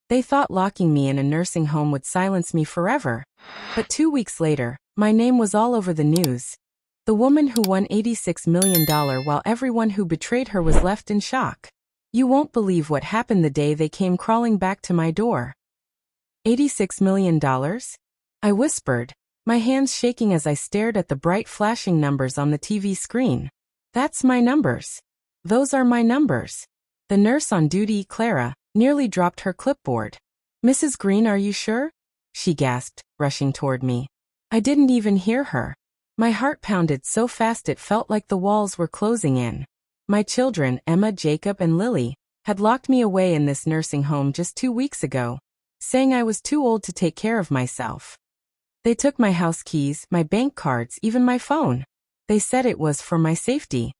They thought locking me in a nursing home would silence me forever. But 2 weeks later, my name was all over the news. The woman who won $86 million while everyone who betrayed her was left in shock. You won't believe what happened the day they came crawling back to my door. $86 million? I whispered, my hands shaking as I stared at the bright flashing numbers on the TV screen. That's my numbers. Those are my numbers. The nurse on duty, Clara, nearly dropped her clipboard. Mrs. Green, are you sure? She gasped, rushing toward me. I didn't even hear her. My heart pounded so fast it felt like the walls were closing in. My children, Emma, Jacob, and Lily, had locked me away in this nursing home just 2 weeks ago, saying I was too old to take care of myself. They took my house keys, my bank cards, even my phone. They said it was for my safety.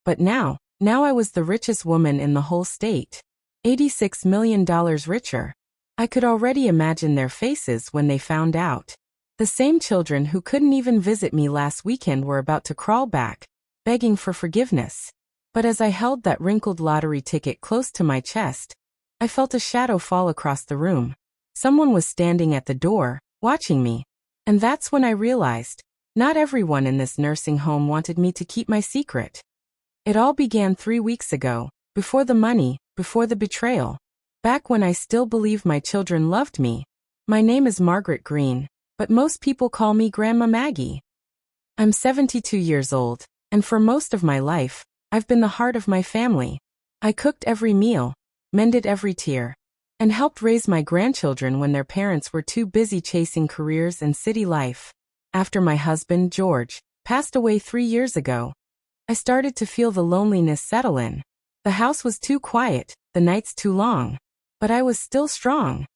But now I was the richest woman in the whole state. $86 million richer. I could already imagine their faces when they found out. The same children who couldn't even visit me last weekend were about to crawl back, begging for forgiveness. But as I held that wrinkled lottery ticket close to my chest, I felt a shadow fall across the room. Someone was standing at the door, watching me. And that's when I realized, not everyone in this nursing home wanted me to keep my secret. It all began 3 weeks ago, before the money, before the betrayal. Back when I still believed my children loved me. My name is Margaret Green, but most people call me Grandma Maggie. I'm 72 years old, and for most of my life, I've been the heart of my family. I cooked every meal, mended every tear, and helped raise my grandchildren when their parents were too busy chasing careers and city life. After my husband, George, passed away 3 years ago, I started to feel the loneliness settle in. The house was too quiet, the nights too long, but I was still strong.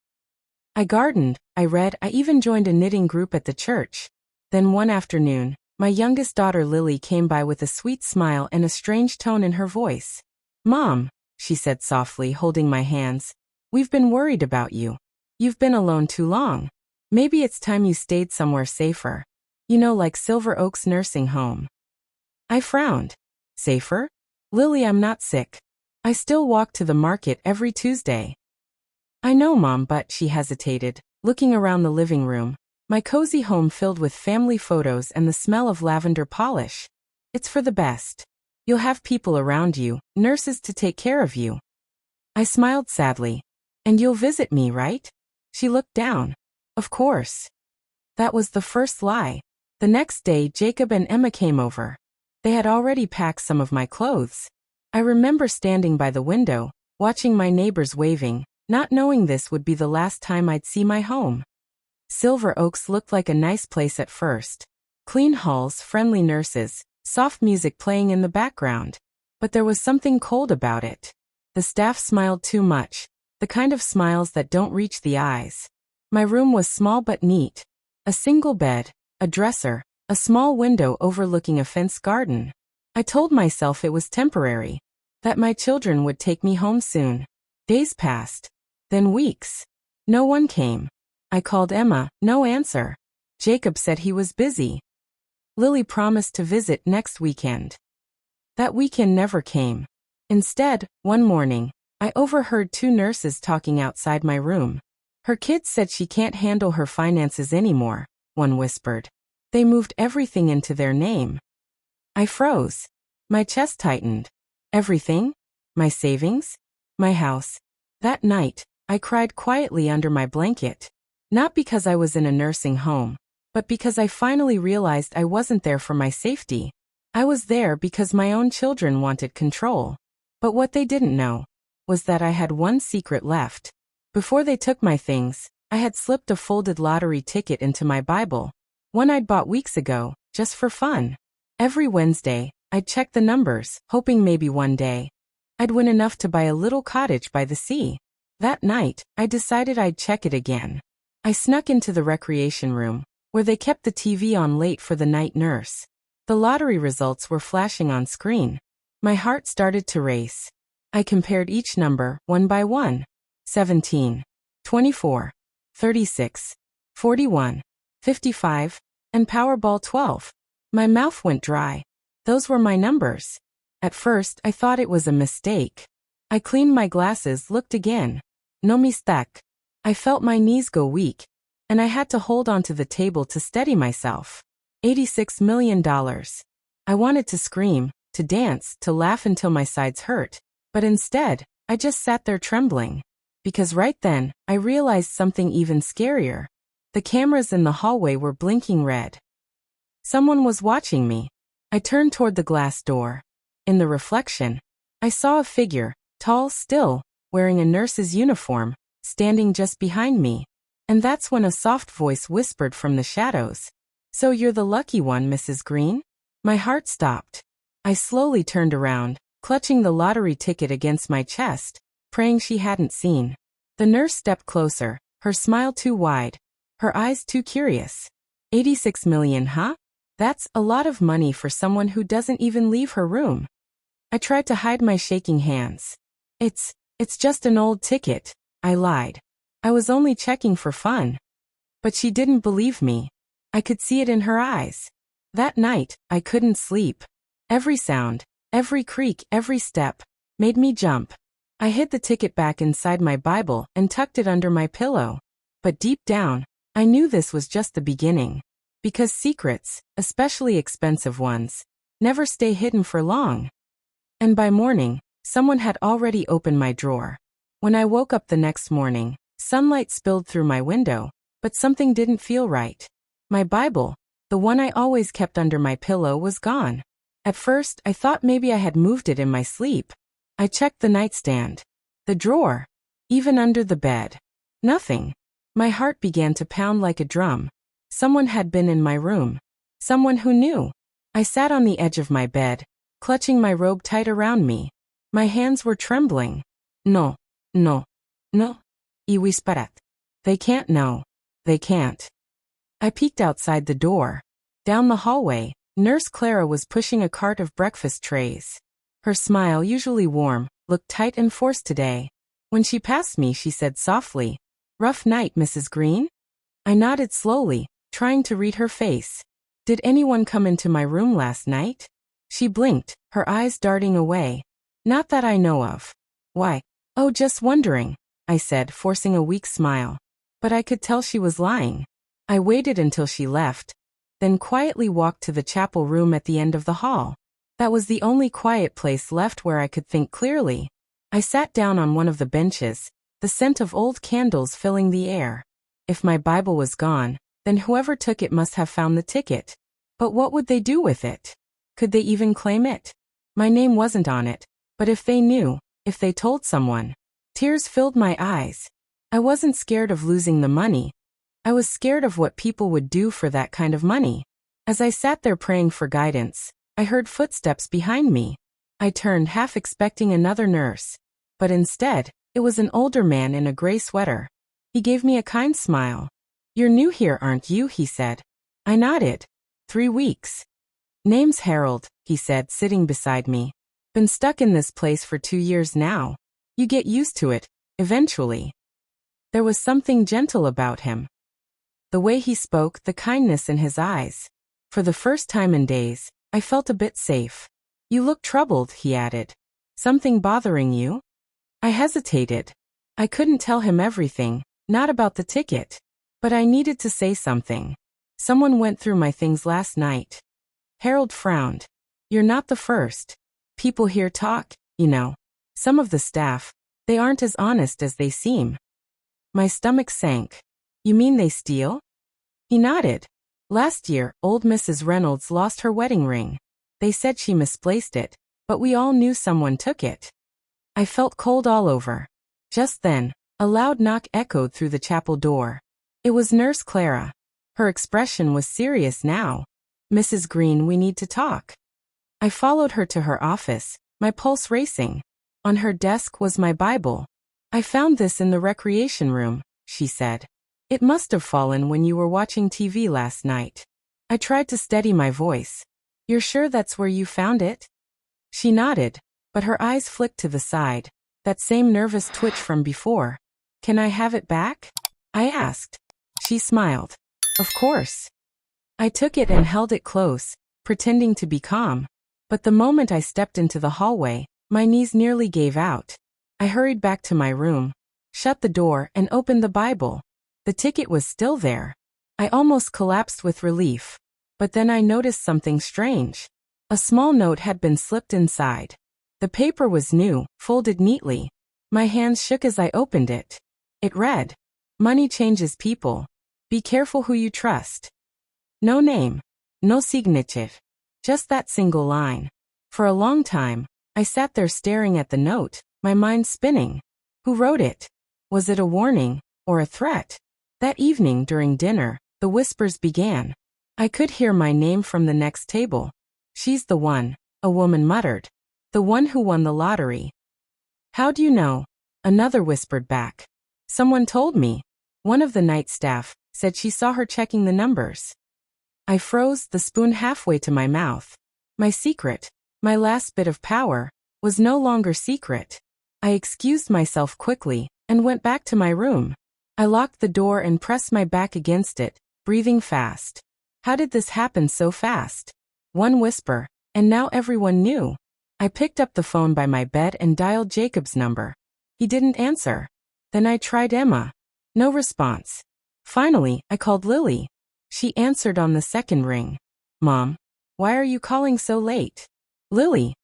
I gardened, I read, I even joined a knitting group at the church. Then one afternoon, my youngest daughter Lily came by with a sweet smile and a strange tone in her voice. Mom, she said softly, holding my hands, we've been worried about you. You've been alone too long. Maybe it's time you stayed somewhere safer. You know, like Silver Oaks Nursing Home. I frowned. Safer? Lily, I'm not sick. I still walk to the market every Tuesday. I know, Mom, but she hesitated, looking around the living room. My cozy home filled with family photos and the smell of lavender polish. It's for the best. You'll have people around you, nurses to take care of you. I smiled sadly. And you'll visit me, right? She looked down. Of course. That was the first lie. The next day, Jacob and Emma came over. They had already packed some of my clothes. I remember standing by the window, watching my neighbors waving, not knowing this would be the last time I'd see my home. Silver Oaks looked like a nice place at first. Clean halls, friendly nurses, soft music playing in the background. But there was something cold about it. The staff smiled too much, the kind of smiles that don't reach the eyes. My room was small but neat. A single bed, a dresser, a small window overlooking a fenced garden. I told myself it was temporary, that my children would take me home soon. Days passed. Then weeks. No one came. I called Emma, no answer. Jacob said he was busy. Lily promised to visit next weekend. That weekend never came. Instead, one morning, I overheard 2 nurses talking outside my room. Her kids said she can't handle her finances anymore, one whispered. They moved everything into their name. I froze. My chest tightened. Everything? My savings? My house? That night, I cried quietly under my blanket. Not because I was in a nursing home, but because I finally realized I wasn't there for my safety. I was there because my own children wanted control. But what they didn't know was that I had one secret left. Before they took my things, I had slipped a folded lottery ticket into my Bible, one I'd bought weeks ago, just for fun. Every Wednesday, I'd check the numbers, hoping maybe one day I'd win enough to buy a little cottage by the sea. That night, I decided I'd check it again. I snuck into the recreation room, where they kept the TV on late for the night nurse. The lottery results were flashing on screen. My heart started to race. I compared each number, one by one. 17, 24, 36, 41, 55, and Powerball 12. My mouth went dry. Those were my numbers. At first, I thought it was a mistake. I cleaned my glasses, looked again. No mistake. I felt my knees go weak, and I had to hold onto the table to steady myself. $86 million. I wanted to scream, to dance, to laugh until my sides hurt, but instead, I just sat there trembling. Because right then, I realized something even scarier. The cameras in the hallway were blinking red. Someone was watching me. I turned toward the glass door. In the reflection, I saw a figure, tall still, wearing a nurse's uniform, standing just behind me. And that's when a soft voice whispered from the shadows. So you're the lucky one, Mrs. Green? My heart stopped. I slowly turned around, clutching the lottery ticket against my chest, praying she hadn't seen. The nurse stepped closer, her smile too wide, her eyes too curious. 86 million, huh? That's a lot of money for someone who doesn't even leave her room. I tried to hide my shaking hands. It's just an old ticket, I lied. I was only checking for fun. But she didn't believe me. I could see it in her eyes. That night, I couldn't sleep. Every sound, every creak, every step, made me jump. I hid the ticket back inside my Bible and tucked it under my pillow. But deep down, I knew this was just the beginning. Because secrets, especially expensive ones, never stay hidden for long. And by morning, someone had already opened my drawer. When I woke up the next morning, sunlight spilled through my window, but something didn't feel right. My Bible, the one I always kept under my pillow, was gone. At first, I thought maybe I had moved it in my sleep. I checked the nightstand, the drawer, even under the bed. Nothing. My heart began to pound like a drum. Someone had been in my room. Someone who knew. I sat on the edge of my bed, clutching my robe tight around me. My hands were trembling. No. Y whisperat. They can't know. They can't. I peeked outside the door. Down the hallway, Nurse Clara was pushing a cart of breakfast trays. Her smile, usually warm, looked tight and forced today. When she passed me, she said softly, "Rough night, Mrs. Green?" I nodded slowly, trying to read her face. Did anyone come into my room last night? She blinked, her eyes darting away. Not that I know of. Why? Oh, just wondering, I said, forcing a weak smile. But I could tell she was lying. I waited until she left, then quietly walked to the chapel room at the end of the hall. That was the only quiet place left where I could think clearly. I sat down on one of the benches, the scent of old candles filling the air. If my Bible was gone, then whoever took it must have found the ticket. But what would they do with it? Could they even claim it? My name wasn't on it, but if they knew, if they told someone. Tears filled my eyes. I wasn't scared of losing the money. I was scared of what people would do for that kind of money. As I sat there praying for guidance, I heard footsteps behind me. I turned, half expecting another nurse. But instead, it was an older man in a gray sweater. He gave me a kind smile. "You're new here, aren't you?" he said. I nodded. 3 weeks. "Name's Harold," he said, sitting beside me. "Been stuck in this place for 2 years now. You get used to it, eventually." There was something gentle about him. The way he spoke, the kindness in his eyes. For the first time in days, I felt a bit safe. "You look troubled," he added. "Something bothering you?" I hesitated. I couldn't tell him everything, not about the ticket. But I needed to say something. "Someone went through my things last night." Harold frowned. "You're not the first. People here talk, you know. Some of the staff, they aren't as honest as they seem." My stomach sank. "You mean they steal?" He nodded. "Last year, old Mrs. Reynolds lost her wedding ring. They said she misplaced it, but we all knew someone took it." I felt cold all over. Just then, a loud knock echoed through the chapel door. It was Nurse Clara. Her expression was serious now. "Mrs. Green, we need to talk." I followed her to her office, my pulse racing. On her desk was my Bible. "I found this in the recreation room," she said. "It must have fallen when you were watching TV last night." I tried to steady my voice. "You're sure that's where you found it?" She nodded, but her eyes flicked to the side, that same nervous twitch from before. "Can I have it back?" I asked. She smiled. "Of course." I took it and held it close, pretending to be calm. But the moment I stepped into the hallway, my knees nearly gave out. I hurried back to my room, shut the door, and opened the Bible. The ticket was still there. I almost collapsed with relief. But then I noticed something strange. A small note had been slipped inside. The paper was new, folded neatly. My hands shook as I opened it. It read, "Money changes people. Be careful who you trust." No name. No signature. Just that single line. For a long time, I sat there staring at the note, my mind spinning. Who wrote it? Was it a warning, or a threat? That evening during dinner, the whispers began. I could hear my name from the next table. "She's the one," a woman muttered. "The one who won the lottery." "How do you know?" Another whispered back. "Someone told me. One of the night staff said she saw her checking the numbers." I froze, the spoon halfway to my mouth. My secret, my last bit of power, was no longer secret. I excused myself quickly and went back to my room. I locked the door and pressed my back against it, breathing fast. How did this happen so fast? One whisper, and now everyone knew. I picked up the phone by my bed and dialed Jacob's number. He didn't answer. Then I tried Emma. No response. Finally, I called Lily. She answered on the second ring. "Mom, why are you calling so late?" "Lily,"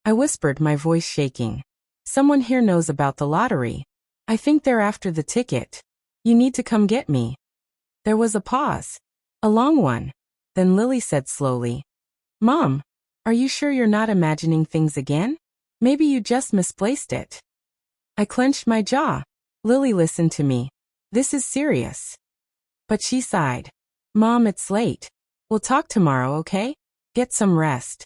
I whispered, my voice shaking. "Someone here knows about the lottery. I think they're after the ticket. You need to come get me." There was a pause. A long one. Then Lily said slowly, "Mom, are you sure you're not imagining things again? Maybe you just misplaced it." I clenched my jaw. Lily listened to me. "This is serious." But she sighed. "Mom, it's late. We'll talk tomorrow, okay? Get some rest."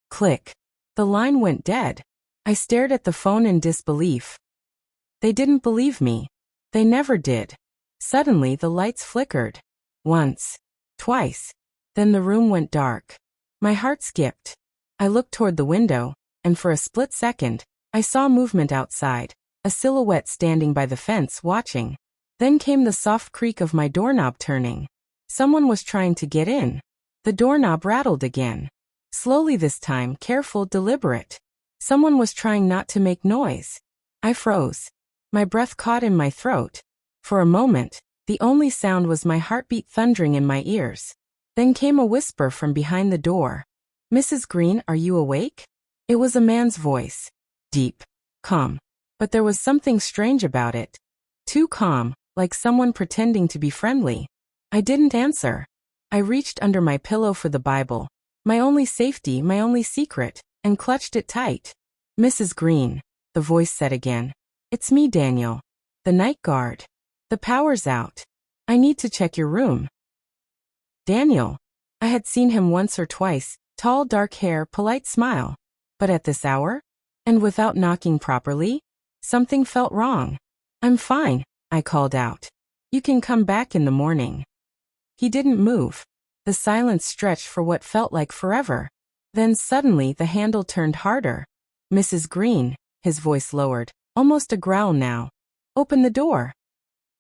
Click. The line went dead. I stared at the phone in disbelief. They didn't believe me. They never did. Suddenly the lights flickered. Once. Twice. Then the room went dark. My heart skipped. I looked toward the window, and for a split second, I saw movement outside, a silhouette standing by the fence watching. Then came the soft creak of my doorknob turning. Someone was trying to get in. The doorknob rattled again. Slowly this time, careful, deliberate. Someone was trying not to make noise. I froze. My breath caught in my throat. For a moment, the only sound was my heartbeat thundering in my ears. Then came a whisper from behind the door. "Mrs. Green, are you awake?" It was a man's voice. Deep. Calm. But there was something strange about it. Too calm, like someone pretending to be friendly. I didn't answer. I reached under my pillow for the Bible, my only safety, my only secret, and clutched it tight. "Mrs. Green," the voice said again. "It's me, Daniel. The night guard. The power's out. I need to check your room." Daniel. I had seen him once or twice, tall, dark hair, polite smile. But at this hour? And without knocking properly? Something felt wrong. "I'm fine," I called out. "You can come back in the morning." He didn't move. The silence stretched for what felt like forever. Then suddenly the handle turned harder. "Mrs. Green," his voice lowered, almost a growl now. "Open the door."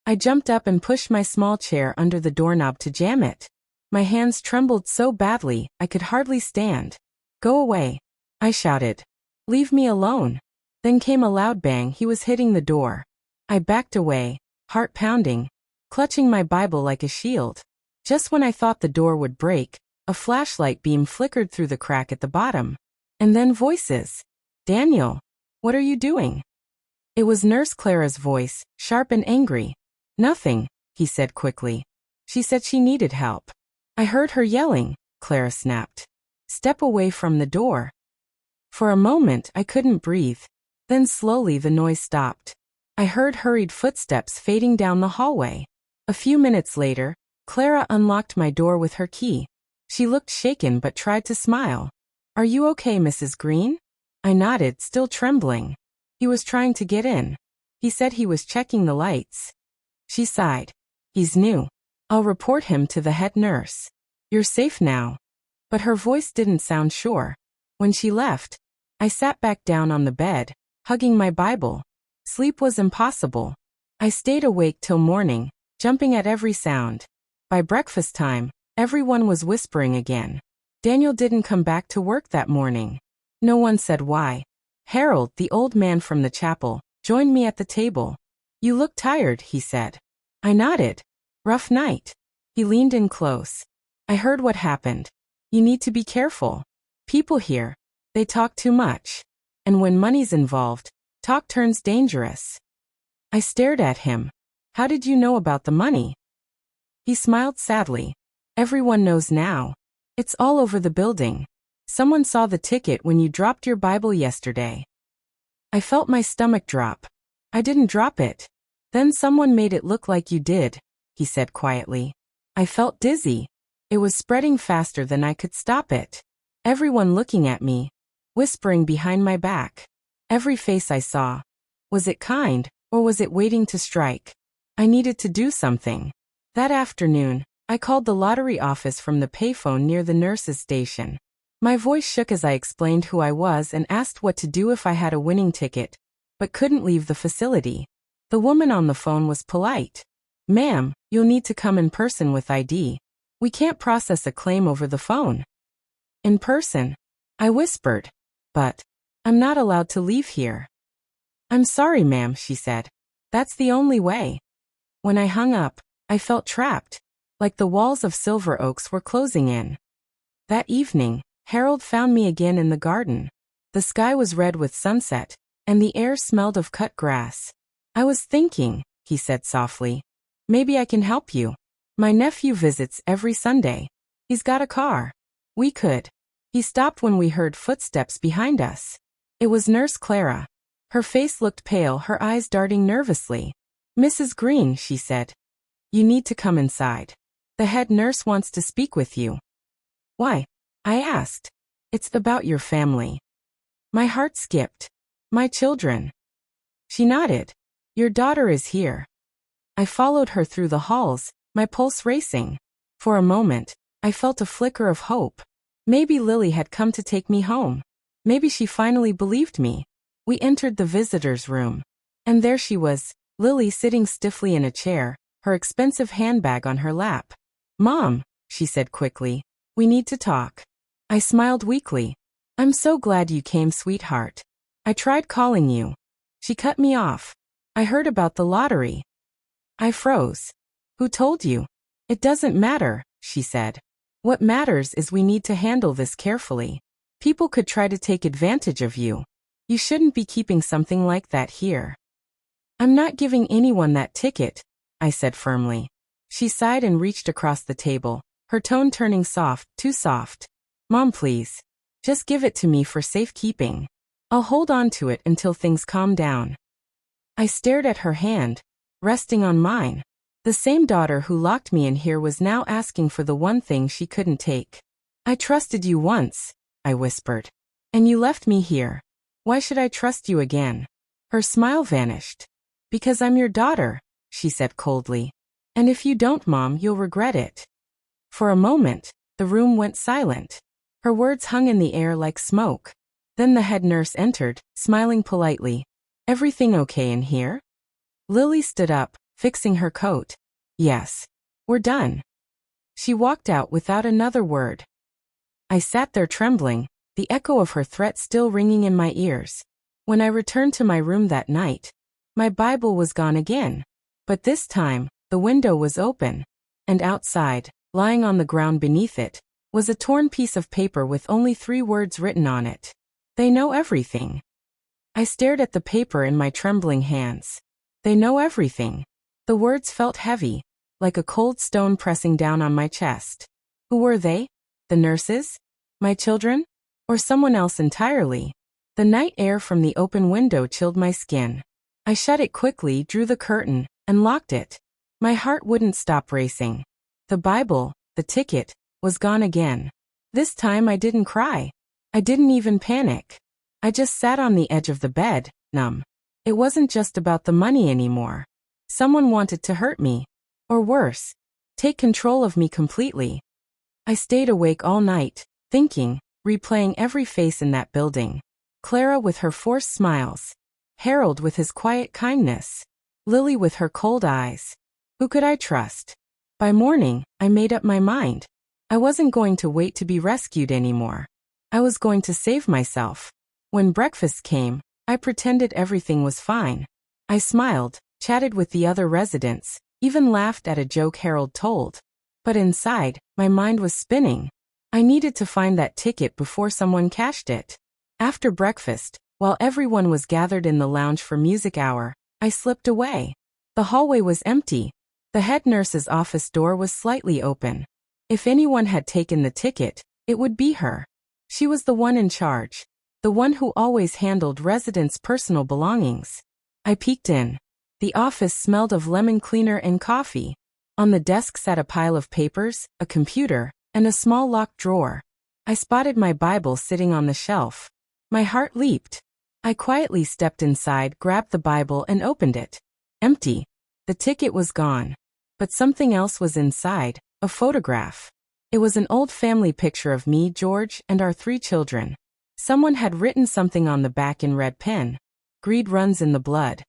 I jumped up and pushed my small chair under the doorknob to jam it. My hands trembled so badly, I could hardly stand. "Go away," I shouted. "Leave me alone." Then came a loud bang. He was hitting the door. I backed away, heart pounding, clutching my Bible like a shield. Just when I thought the door would break, a flashlight beam flickered through the crack at the bottom. And then voices. "Daniel, what are you doing?" It was Nurse Clara's voice, sharp and angry. "Nothing," he said quickly. "She said she needed help." "I heard her yelling," Clara snapped. "Step away from the door." For a moment I couldn't breathe. Then slowly the noise stopped. I heard hurried footsteps fading down the hallway. A few minutes later, Clara unlocked my door with her key. She looked shaken but tried to smile. "Are you okay, Mrs. Green?" I nodded, still trembling. "He was trying to get in. He said he was checking the lights." She sighed. "He's new. I'll report him to the head nurse. You're safe now." But her voice didn't sound sure. When she left, I sat back down on the bed, hugging my Bible. Sleep was impossible. I stayed awake till morning, jumping at every sound. By breakfast time, everyone was whispering again. Daniel didn't come back to work that morning. No one said why. Harold, the old man from the chapel, joined me at the table. You look tired, he said. I nodded. Rough night. He leaned in close. I heard what happened. You need to be careful. People here, they talk too much. And when money's involved, talk turns dangerous. I stared at him. How did you know about the money? He smiled sadly. Everyone knows now. It's all over the building. Someone saw the ticket when you dropped your Bible yesterday. I felt my stomach drop. I didn't drop it. Then someone made it look like you did, he said quietly. I felt dizzy. It was spreading faster than I could stop it. Everyone looking at me, whispering behind my back. Every face I saw. Was it kind, or was it waiting to strike? I needed to do something. That afternoon, I called the lottery office from the payphone near the nurse's station. My voice shook as I explained who I was and asked what to do if I had a winning ticket, but couldn't leave the facility. The woman on the phone was polite. Ma'am, you'll need to come in person with ID. We can't process a claim over the phone. In person? I whispered. But I'm not allowed to leave here. I'm sorry, ma'am, she said. That's the only way. When I hung up, I felt trapped, like the walls of Silver Oaks were closing in. That evening, Harold found me again in the garden. The sky was red with sunset, and the air smelled of cut grass. I was thinking, he said softly. Maybe I can help you. My nephew visits every Sunday. He's got a car. We could. He stopped when we heard footsteps behind us. It was Nurse Clara. Her face looked pale, her eyes darting nervously. Mrs. Green, she said. You need to come inside. The head nurse wants to speak with you. Why? I asked. It's about your family. My heart skipped. My children. She nodded. Your daughter is here. I followed her through the halls, my pulse racing. For a moment, I felt a flicker of hope. Maybe Lily had come to take me home. Maybe she finally believed me. We entered the visitor's room. And there she was, Lily sitting stiffly in a chair, her expensive handbag on her lap. Mom, she said quickly, we need to talk. I smiled weakly. I'm so glad you came, sweetheart. I tried calling you. She cut me off. I heard about the lottery. I froze. Who told you? It doesn't matter, she said. What matters is we need to handle this carefully. People could try to take advantage of you. You shouldn't be keeping something like that here. I'm not giving anyone that ticket, I said firmly. She sighed and reached across the table, her tone turning soft, too soft. Mom, please. Just give it to me for safekeeping. I'll hold on to it until things calm down. I stared at her hand, resting on mine. The same daughter who locked me in here was now asking for the one thing she couldn't take. I trusted you once, I whispered. And you left me here. Why should I trust you again? Her smile vanished. Because I'm your daughter, she said coldly. And if you don't, Mom, you'll regret it. For a moment, the room went silent. Her words hung in the air like smoke. Then the head nurse entered, smiling politely. Everything okay in here? Lily stood up, fixing her coat. Yes. We're done. She walked out without another word. I sat there trembling, the echo of her threat still ringing in my ears. When I returned to my room that night, my Bible was gone again. But this time, the window was open. And outside, lying on the ground beneath it, was a torn piece of paper with only 3 words written on it. They know everything. I stared at the paper in my trembling hands. They know everything. The words felt heavy, like a cold stone pressing down on my chest. Who were they? The nurses? My children? Or someone else entirely? The night air from the open window chilled my skin. I shut it quickly, drew the curtain, and locked it. My heart wouldn't stop racing. The Bible, the ticket, was gone again. This time I didn't cry. I didn't even panic. I just sat on the edge of the bed, numb. It wasn't just about the money anymore. Someone wanted to hurt me. Or worse, take control of me completely. I stayed awake all night, thinking, replaying every face in that building. Clara with her forced smiles. Harold with his quiet kindness. Lily with her cold eyes. Who could I trust? By morning, I made up my mind. I wasn't going to wait to be rescued anymore. I was going to save myself. When breakfast came, I pretended everything was fine. I smiled, chatted with the other residents, even laughed at a joke Harold told. But inside, my mind was spinning. I needed to find that ticket before someone cashed it. After breakfast, while everyone was gathered in the lounge for music hour, I slipped away. The hallway was empty. The head nurse's office door was slightly open. If anyone had taken the ticket, it would be her. She was the one in charge, the one who always handled residents' personal belongings. I peeked in. The office smelled of lemon cleaner and coffee. On the desk sat a pile of papers, a computer, and a small locked drawer. I spotted my Bible sitting on the shelf. My heart leaped. I quietly stepped inside, grabbed the Bible, and opened it. Empty. The ticket was gone. But something else was inside, a photograph. It was an old family picture of me, George, and our 3 children. Someone had written something on the back in red pen. Greed runs in the blood.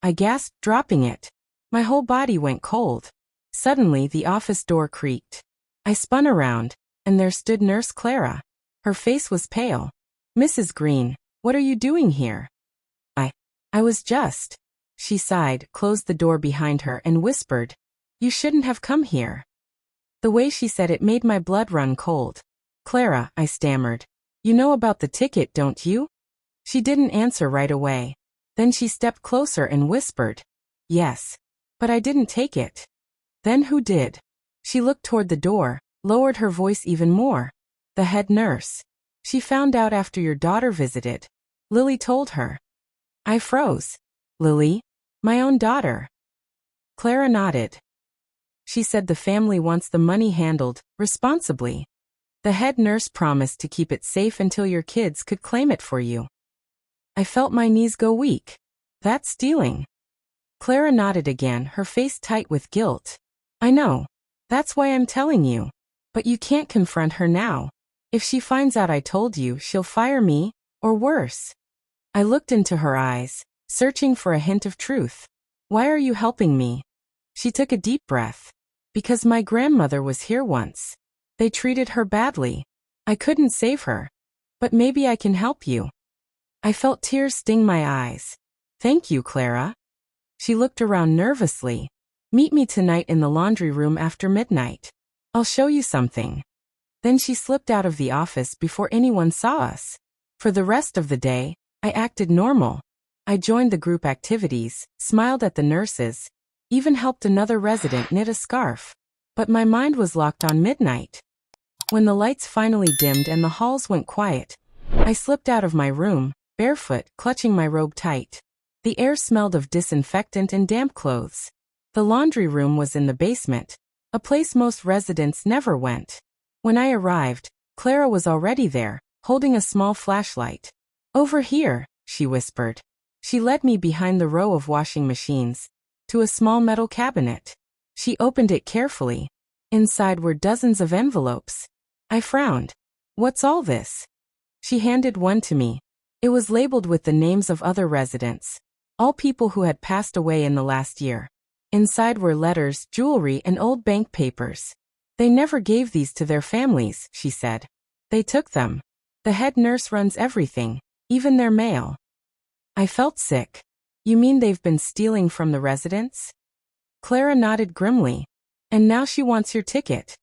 I gasped, dropping it. My whole body went cold. Suddenly, the office door creaked. I spun around, and there stood Nurse Clara. Her face was pale. "Mrs. Green, what are you doing here?" I was just. She sighed, closed the door behind her, and whispered, "You shouldn't have come here." The way she said it made my blood run cold. "Clara," I stammered. "You know about the ticket, don't you?" She didn't answer right away. Then she stepped closer and whispered, "Yes. But I didn't take it." "Then who did?" She looked toward the door, lowered her voice even more. "The head nurse. She found out after your daughter visited. Lily told her." I froze. "Lily? My own daughter?" Clara nodded. "She said the family wants the money handled responsibly. The head nurse promised to keep it safe until your kids could claim it for you." I felt my knees go weak. "That's stealing." Clara nodded again, her face tight with guilt. "I know. That's why I'm telling you. But you can't confront her now. If she finds out I told you, she'll fire me, or worse." I looked into her eyes, searching for a hint of truth. "Why are you helping me?" She took a deep breath. "Because my grandmother was here once. They treated her badly. I couldn't save her. But maybe I can help you." I felt tears sting my eyes. "Thank you, Clara." She looked around nervously. "Meet me tonight in the laundry room after midnight. I'll show you something." Then she slipped out of the office before anyone saw us. For the rest of the day, I acted normal. I joined the group activities, smiled at the nurses, even helped another resident knit a scarf. But my mind was locked on midnight. When the lights finally dimmed and the halls went quiet, I slipped out of my room, barefoot, clutching my robe tight. The air smelled of disinfectant and damp clothes. The laundry room was in the basement, a place most residents never went. When I arrived, Clara was already there, holding a small flashlight. "Over here," she whispered. She led me behind the row of washing machines, to a small metal cabinet. She opened it carefully. Inside were dozens of envelopes. I frowned. "What's all this?" She handed one to me. It was labeled with the names of other residents, all people who had passed away in the last year. Inside were letters, jewelry, and old bank papers. "They never gave these to their families," she said. "They took them. The head nurse runs everything, even their mail." I felt sick. "You mean they've been stealing from the residents?" Clara nodded grimly. "And now she wants your ticket."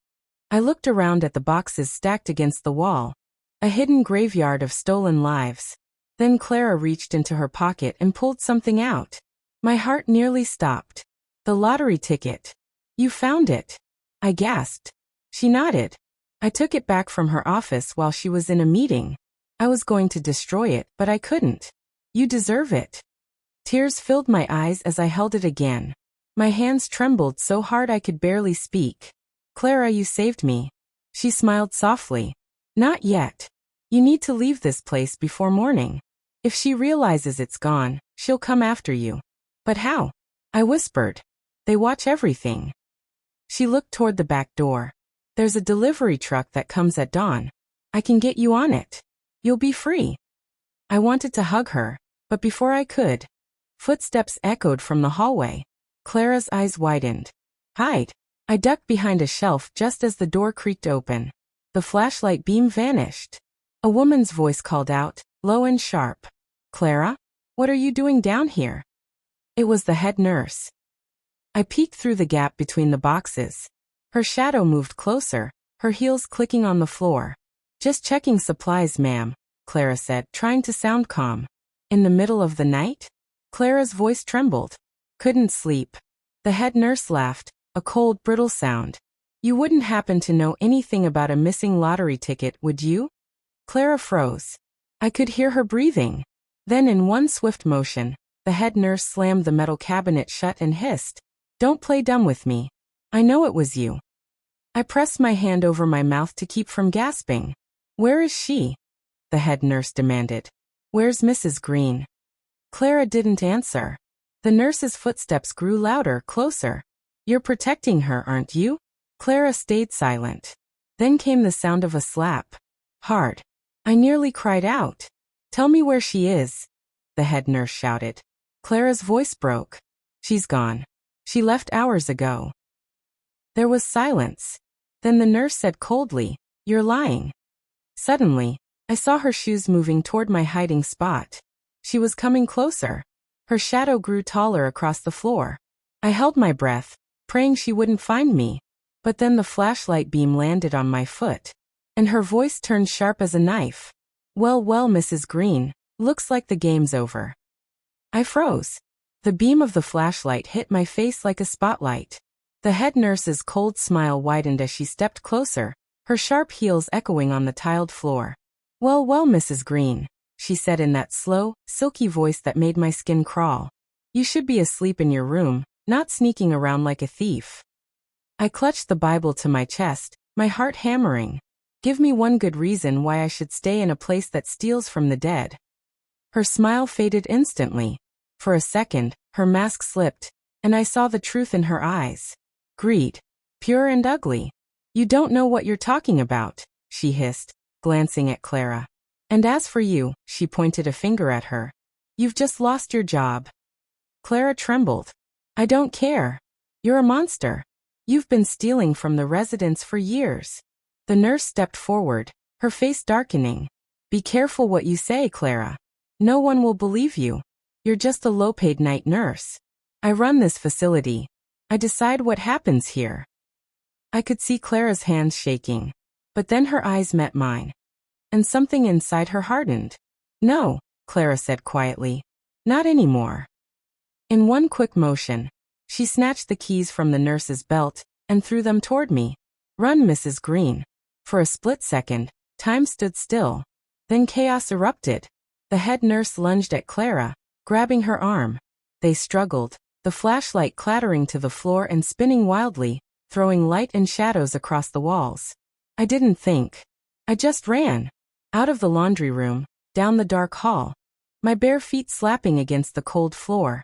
I looked around at the boxes stacked against the wall, a hidden graveyard of stolen lives. Then Clara reached into her pocket and pulled something out. My heart nearly stopped. "The lottery ticket. You found it." I gasped. She nodded. "I took it back from her office while she was in a meeting. I was going to destroy it, but I couldn't. You deserve it." Tears filled my eyes as I held it again. My hands trembled so hard I could barely speak. "Clara, you saved me." She smiled softly. "Not yet. You need to leave this place before morning. If she realizes it's gone, she'll come after you." "But how?" I whispered. "They watch everything." She looked toward the back door. "There's a delivery truck that comes at dawn. I can get you on it. You'll be free." I wanted to hug her, but before I could, footsteps echoed from the hallway. Clara's eyes widened. "Hide." I ducked behind a shelf just as the door creaked open. The flashlight beam vanished. A woman's voice called out, low and sharp. "Clara? What are you doing down here?" It was the head nurse. I peeked through the gap between the boxes. Her shadow moved closer, her heels clicking on the floor. "Just checking supplies, ma'am," Clara said, trying to sound calm. "In the middle of the night?" Clara's voice trembled. "Couldn't sleep." The head nurse laughed, a cold, brittle sound. "You wouldn't happen to know anything about a missing lottery ticket, would you?" Clara froze. I could hear her breathing. Then in one swift motion, the head nurse slammed the metal cabinet shut and hissed, "Don't play dumb with me. I know it was you." I pressed my hand over my mouth to keep from gasping. "Where is she?" the head nurse demanded. "Where's Mrs. Green?" Clara didn't answer. The nurse's footsteps grew louder, closer. "You're protecting her, aren't you?" Clara stayed silent. Then came the sound of a slap. Hard. I nearly cried out. "Tell me where she is," the head nurse shouted. Clara's voice broke. "She's gone. She left hours ago." There was silence. Then the nurse said coldly, "You're lying." Suddenly, I saw her shoes moving toward my hiding spot. She was coming closer. Her shadow grew taller across the floor. I held my breath, praying she wouldn't find me. But then the flashlight beam landed on my foot, and her voice turned sharp as a knife. Well, Mrs. Green, looks like the game's over." I froze. The beam of the flashlight hit my face like a spotlight. The head nurse's cold smile widened as she stepped closer, her sharp heels echoing on the tiled floor. Well, Mrs. Green," she said in that slow, silky voice that made my skin crawl. "You should be asleep in your room, not sneaking around like a thief." I clutched the Bible to my chest, my heart hammering. Give me one good reason why I should stay in a place that steals from the dead. Her smile faded instantly. For a second, her mask slipped, and I saw the truth in her eyes. Greed. Pure and ugly. "You don't know what you're talking about," she hissed, glancing at Clara. "And as for you," she pointed a finger at her, "you've just lost your job." Clara trembled. "I don't care. You're a monster. You've been stealing from the residents for years." The nurse stepped forward, her face darkening. "Be careful what you say, Clara. No one will believe you. You're just a low-paid night nurse. I run this facility. I decide what happens here." I could see Clara's hands shaking. But then her eyes met mine. And something inside her hardened. "No," Clara said quietly. "Not anymore." In one quick motion, she snatched the keys from the nurse's belt and threw them toward me. "Run, Mrs. Green." For a split second, time stood still. Then chaos erupted. The head nurse lunged at Clara, grabbing her arm. They struggled, the flashlight clattering to the floor and spinning wildly, throwing light and shadows across the walls. I didn't think. I just ran. Out of the laundry room, down the dark hall, my bare feet slapping against the cold floor.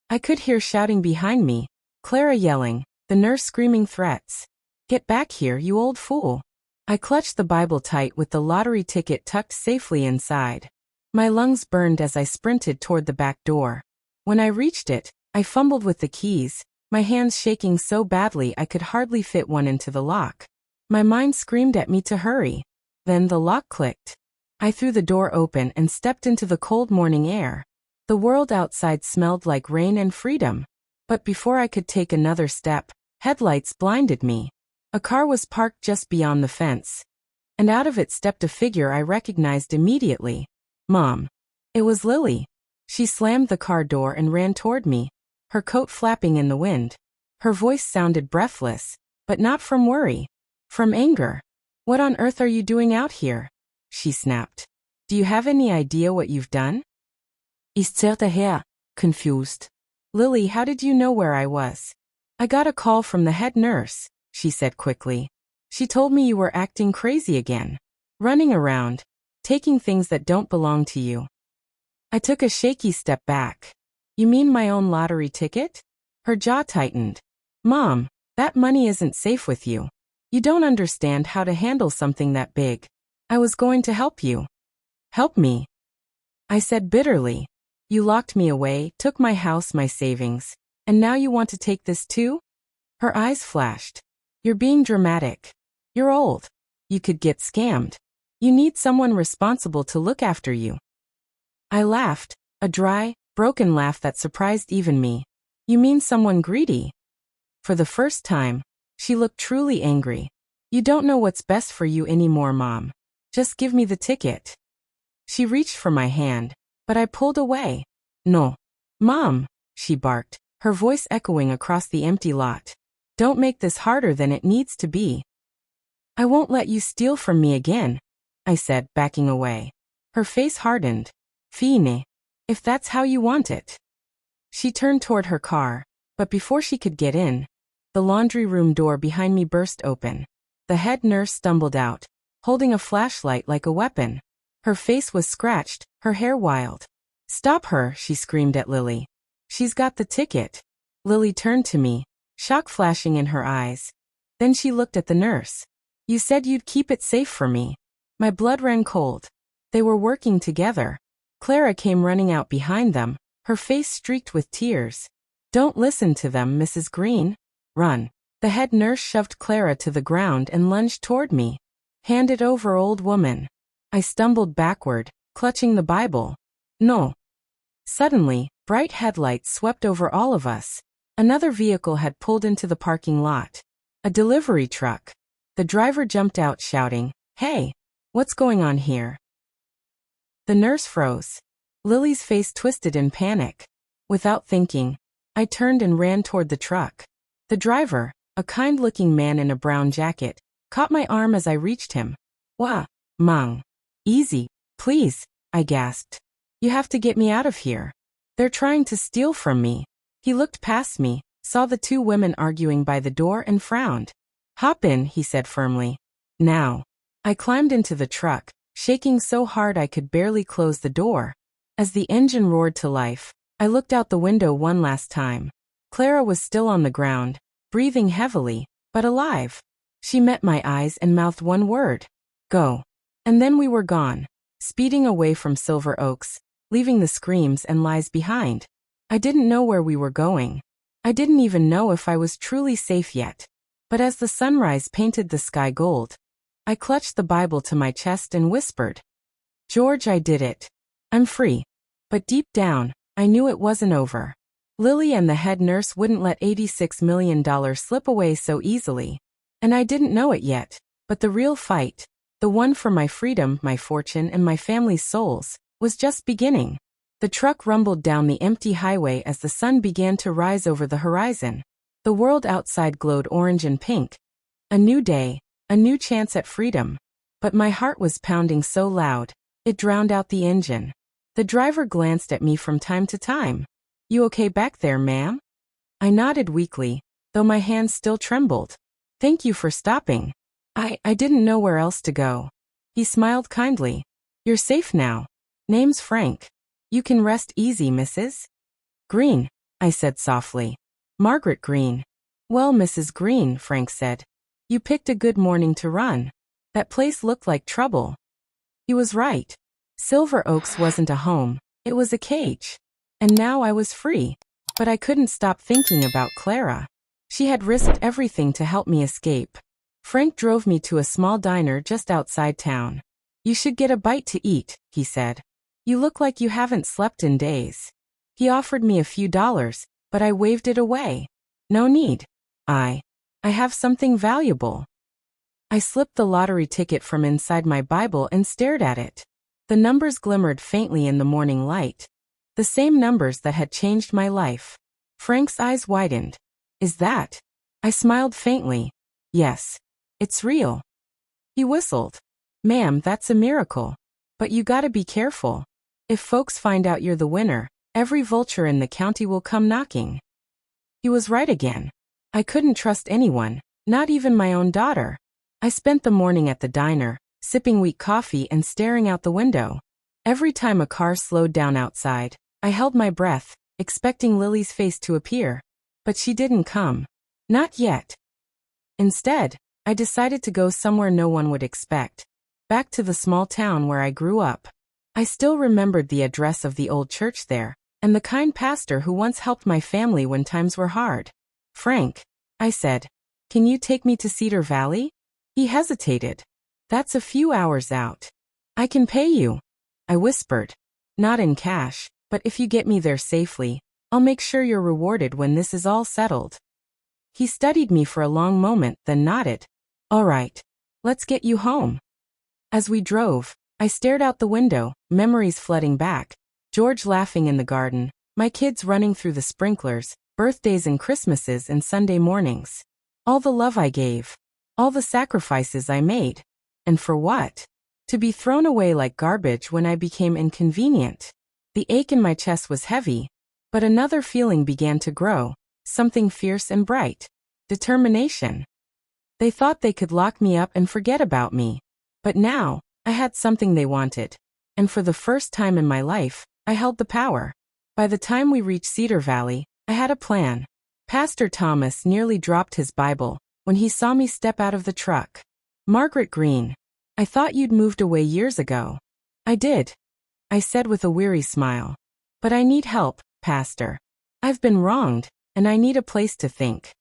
I could hear shouting behind me, Clara yelling, the nurse screaming threats. "Get back here, you old fool." I clutched the Bible tight with the lottery ticket tucked safely inside. My lungs burned as I sprinted toward the back door. When I reached it, I fumbled with the keys, my hands shaking so badly I could hardly fit one into the lock. My mind screamed at me to hurry. Then the lock clicked. I threw the door open and stepped into the cold morning air. The world outside smelled like rain and freedom. But before I could take another step, headlights blinded me. A car was parked just beyond the fence. And out of it stepped a figure I recognized immediately. Mom. It was Lily. She slammed the car door and ran toward me, her coat flapping in the wind. Her voice sounded breathless, but not from worry. From anger. "What on earth are you doing out here?" she snapped. "Do you have any idea what you've done?" I stared at her, confused. "Lily, how did you know where I was?" "I got a call from the head nurse," she said quickly. "She told me you were acting crazy again. Running around, taking things that don't belong to you." I took a shaky step back. "You mean my own lottery ticket?" Her jaw tightened. "Mom, that money isn't safe with you. You don't understand how to handle something that big. I was going to help you." "Help me?" I said bitterly. "You locked me away, took my house, my savings, and now you want to take this too?" Her eyes flashed. "You're being dramatic. You're old. You could get scammed. You need someone responsible to look after you." I laughed, a dry, broken laugh that surprised even me. You mean someone greedy? For the first time, she looked truly angry. You don't know what's best for you anymore, Mom. Just give me the ticket. She reached for my hand, but I pulled away. No. Mom, she barked, her voice echoing across the empty lot. Don't make this harder than it needs to be. I won't let you steal from me again, I said, backing away. Her face hardened. Fine. If that's how you want it. She turned toward her car, but before she could get in, the laundry room door behind me burst open. The head nurse stumbled out, holding a flashlight like a weapon. Her face was scratched, her hair wild. Stop her, she screamed at Lily. She's got the ticket. Lily turned to me, shock flashing in her eyes. Then she looked at the nurse. You said you'd keep it safe for me. My blood ran cold. They were working together. Clara came running out behind them, her face streaked with tears. Don't listen to them, Mrs. Green. Run. The head nurse shoved Clara to the ground and lunged toward me. Hand it over, old woman. I stumbled backward, clutching the Bible. No. Suddenly, bright headlights swept over all of us. Another vehicle had pulled into the parking lot. A delivery truck. The driver jumped out shouting, Hey, what's going on here? The nurse froze. Lily's face twisted in panic. Without thinking, I turned and ran toward the truck. The driver, a kind-looking man in a brown jacket, caught my arm as I reached him. Wah, Mom. Easy, please, I gasped. You have to get me out of here. They're trying to steal from me. He looked past me, saw the two women arguing by the door and frowned. Hop in, he said firmly. Now. I climbed into the truck, shaking so hard I could barely close the door. As the engine roared to life, I looked out the window one last time. Clara was still on the ground, breathing heavily, but alive. She met my eyes and mouthed one word. Go. And then we were gone, speeding away from Silver Oaks, leaving the screams and lies behind. I didn't know where we were going. I didn't even know if I was truly safe yet. But as the sunrise painted the sky gold, I clutched the Bible to my chest and whispered, George, I did it. I'm free. But deep down, I knew it wasn't over. Lily and the head nurse wouldn't let $86 million slip away so easily. And I didn't know it yet, but the real fight, the one for my freedom, my fortune, and my family's souls, was just beginning. The truck rumbled down the empty highway as the sun began to rise over the horizon. The world outside glowed orange and pink. A new day, a new chance at freedom. But my heart was pounding so loud, it drowned out the engine. The driver glanced at me from time to time. You okay back there, ma'am? I nodded weakly, though my hands still trembled. Thank you for stopping. I didn't know where else to go. He smiled kindly. You're safe now. Name's Frank. You can rest easy, Mrs. Green, I said softly. Margaret Green. Well, Mrs. Green, Frank said. You picked a good morning to run. That place looked like trouble. He was right. Silver Oaks wasn't a home, it was a cage. And now I was free. But I couldn't stop thinking about Clara. She had risked everything to help me escape. Frank drove me to a small diner just outside town. You should get a bite to eat, he said. You look like you haven't slept in days. He offered me a few dollars, but I waved it away. No need. I have something valuable. I slipped the lottery ticket from inside my Bible and stared at it. The numbers glimmered faintly in the morning light. The same numbers that had changed my life. Frank's eyes widened. Is that? I smiled faintly. Yes. It's real. He whistled. Ma'am, that's a miracle. But you gotta be careful. If folks find out you're the winner, every vulture in the county will come knocking. He was right again. I couldn't trust anyone, not even my own daughter. I spent the morning at the diner, sipping weak coffee and staring out the window. Every time a car slowed down outside, I held my breath, expecting Lily's face to appear. But she didn't come. Not yet. Instead, I decided to go somewhere no one would expect. Back to the small town where I grew up. I still remembered the address of the old church there, and the kind pastor who once helped my family when times were hard. Frank, I said, can you take me to Cedar Valley? He hesitated. That's a few hours out. I can pay you, I whispered. Not in cash, but if you get me there safely, I'll make sure you're rewarded when this is all settled." He studied me for a long moment, then nodded. "All right. Let's get you home." As we drove, I stared out the window, memories flooding back. George laughing in the garden, my kids running through the sprinklers, birthdays and Christmases and Sunday mornings. All the love I gave. All the sacrifices I made. And for what? To be thrown away like garbage when I became inconvenient. The ache in my chest was heavy, but another feeling began to grow, something fierce and bright. Determination. They thought they could lock me up and forget about me. But now, I had something they wanted. And for the first time in my life, I held the power. By the time we reached Cedar Valley, I had a plan. Pastor Thomas nearly dropped his Bible when he saw me step out of the truck. "Margaret Green, I thought you'd moved away years ago." "I did," I said with a weary smile. "But I need help, Pastor. I've been wronged, and I need a place to think."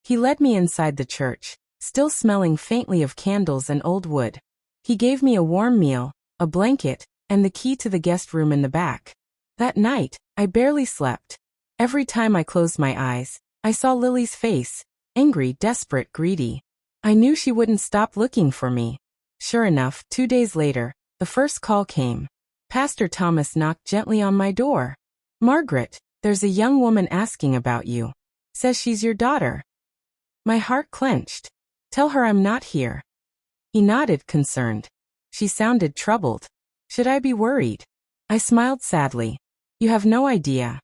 He led me inside the church, still smelling faintly of candles and old wood. He gave me a warm meal, a blanket, and the key to the guest room in the back. That night, I barely slept. Every time I closed my eyes, I saw Lily's face, angry, desperate, greedy. I knew she wouldn't stop looking for me. Sure enough, 2 days later, the first call came. Pastor Thomas knocked gently on my door. "Margaret, there's a young woman asking about you. Says she's your daughter." My heart clenched. "Tell her I'm not here." He nodded, concerned. She sounded troubled. Should I be worried? I smiled sadly. "You have no idea."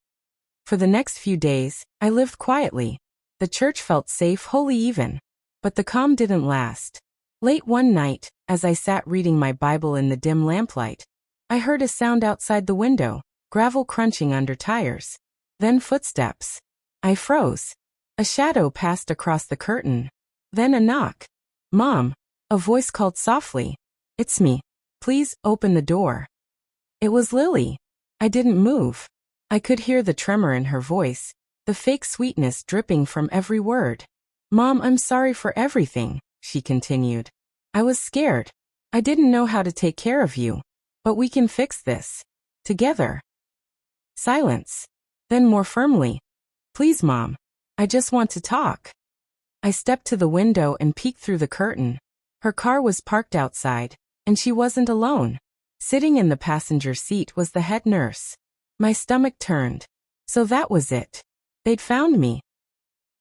For the next few days, I lived quietly. The church felt safe, holy even. But the calm didn't last. Late one night, as I sat reading my Bible in the dim lamplight, I heard a sound outside the window, gravel crunching under tires. Then footsteps. I froze. A shadow passed across the curtain. Then a knock. "Mom," a voice called softly. "It's me. Please, open the door." It was Lily. I didn't move. I could hear the tremor in her voice, the fake sweetness dripping from every word. "Mom, I'm sorry for everything," she continued. "I was scared. I didn't know how to take care of you. But we can fix this. Together." Silence. Then more firmly. "Please, Mom. I just want to talk." I stepped to the window and peeked through the curtain. Her car was parked outside, and she wasn't alone. Sitting in the passenger seat was the head nurse. My stomach turned. So that was it. They'd found me.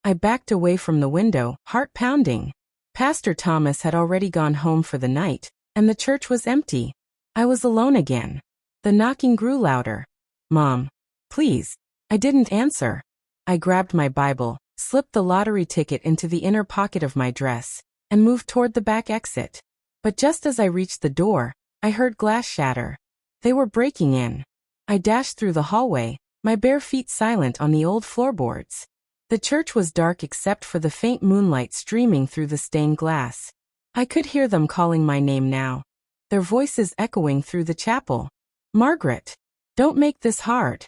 I backed away from the window, heart pounding. Pastor Thomas had already gone home for the night, and the church was empty. I was alone again. The knocking grew louder. "Mom, please." I didn't answer. I grabbed my Bible, slipped the lottery ticket into the inner pocket of my dress, and moved toward the back exit. But just as I reached the door, I heard glass shatter. They were breaking in. I dashed through the hallway, my bare feet silent on the old floorboards. The church was dark except for the faint moonlight streaming through the stained glass. I could hear them calling my name now, their voices echoing through the chapel. "Margaret, don't make this hard,"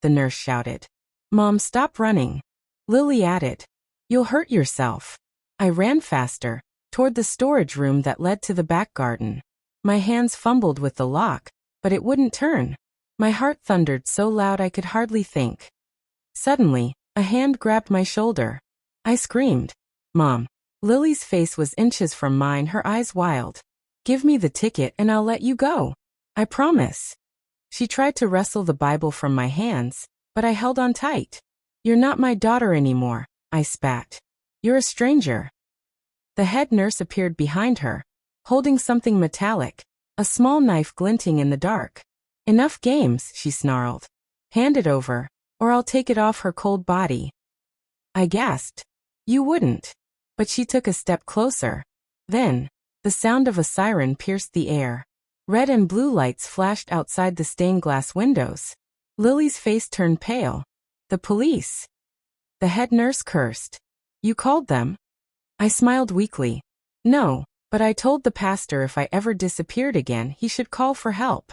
the nurse shouted. "Mom, stop running," Lily added. "You'll hurt yourself." I ran faster, toward the storage room that led to the back garden. My hands fumbled with the lock, but it wouldn't turn. My heart thundered so loud I could hardly think. Suddenly, a hand grabbed my shoulder. I screamed. "Mom." Lily's face was inches from mine, her eyes wild. "Give me the ticket and I'll let you go. I promise." She tried to wrestle the Bible from my hands, but I held on tight. "You're not my daughter anymore," I spat. "You're a stranger." The head nurse appeared behind her, holding something metallic, a small knife glinting in the dark. "Enough games," she snarled. "Hand it over, or I'll take it off her cold body." I gasped. "You wouldn't." But she took a step closer. Then, the sound of a siren pierced the air. Red and blue lights flashed outside the stained glass windows. Lily's face turned pale. "The police." The head nurse cursed. "You called them?" I smiled weakly. "No, but I told the pastor if I ever disappeared again he should call for help."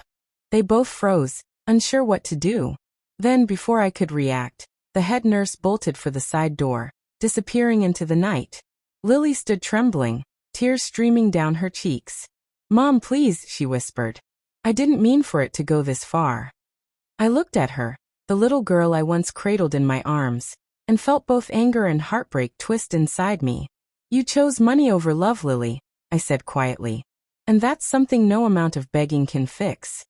They both froze, unsure what to do. Then, before I could react, the head nurse bolted for the side door, disappearing into the night. Lily stood trembling, tears streaming down her cheeks. "Mom, please," she whispered. "I didn't mean for it to go this far." I looked at her, the little girl I once cradled in my arms, and felt both anger and heartbreak twist inside me. You chose money over love, Lily, I said quietly. And that's something no amount of begging can fix.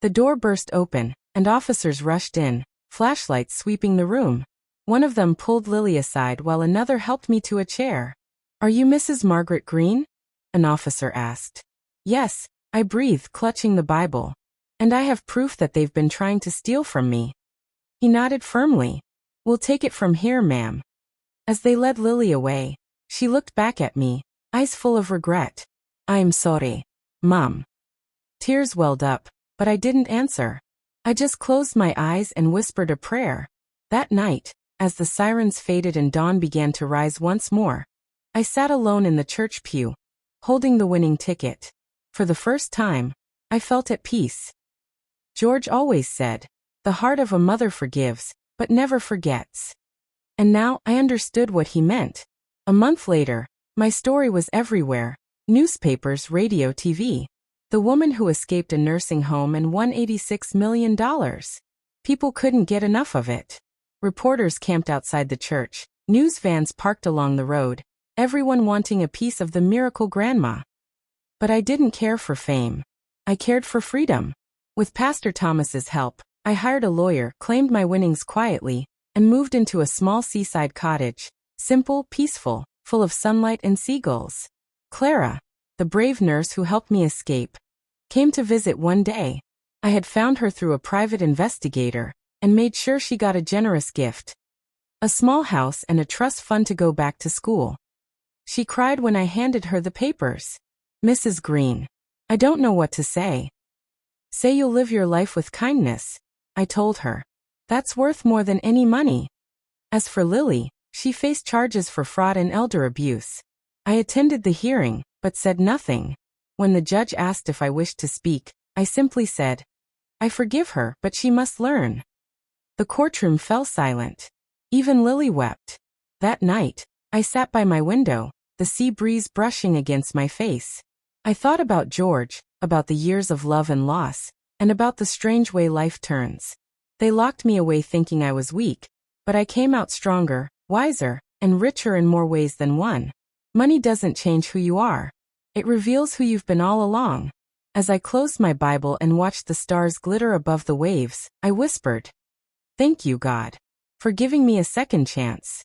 The door burst open, and officers rushed in, flashlights sweeping the room. One of them pulled Lily aside while another helped me to a chair. Are you Mrs. Margaret Green? An officer asked. Yes, I breathed, clutching the Bible. And I have proof that they've been trying to steal from me. He nodded firmly. We'll take it from here, ma'am. As they led Lily away, she looked back at me, eyes full of regret. I'm sorry, Mom. Tears welled up, but I didn't answer. I just closed my eyes and whispered a prayer. That night, as the sirens faded and dawn began to rise once more, I sat alone in the church pew, holding the winning ticket. For the first time, I felt at peace. George always said, the heart of a mother forgives, but never forgets. And now I understood what he meant. A month later, my story was everywhere. Newspapers, radio, TV. The woman who escaped a nursing home and won $86 million. People couldn't get enough of it. Reporters camped outside the church, news vans parked along the road, everyone wanting a piece of the miracle grandma. But I didn't care for fame. I cared for freedom. With Pastor Thomas's help, I hired a lawyer, claimed my winnings quietly, and moved into a small seaside cottage, simple, peaceful, full of sunlight and seagulls. Clara, the brave nurse who helped me escape, came to visit one day. I had found her through a private investigator and made sure she got a generous gift. A small house and a trust fund to go back to school. She cried when I handed her the papers. Mrs. Green, I don't know what to say. Say you'll live your life with kindness, I told her. That's worth more than any money. As for Lily, she faced charges for fraud and elder abuse. I attended the hearing, but said nothing. When the judge asked if I wished to speak, I simply said, I forgive her, but she must learn. The courtroom fell silent. Even Lily wept. That night, I sat by my window, the sea breeze brushing against my face. I thought about George, about the years of love and loss, and about the strange way life turns. They locked me away thinking I was weak, but I came out stronger, wiser, and richer in more ways than one. Money doesn't change who you are. It reveals who you've been all along. As I closed my Bible and watched the stars glitter above the waves, I whispered, Thank you, God, for giving me a second chance.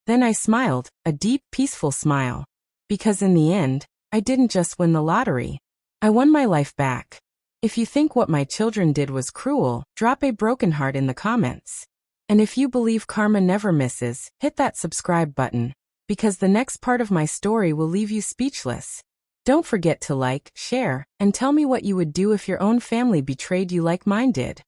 Then I smiled, a deep, peaceful smile. Because in the end, I didn't just win the lottery. I won my life back. If you think what my children did was cruel, drop a broken heart in the comments. And if you believe karma never misses, hit that subscribe button, because the next part of my story will leave you speechless. Don't forget to like, share, and tell me what you would do if your own family betrayed you like mine did.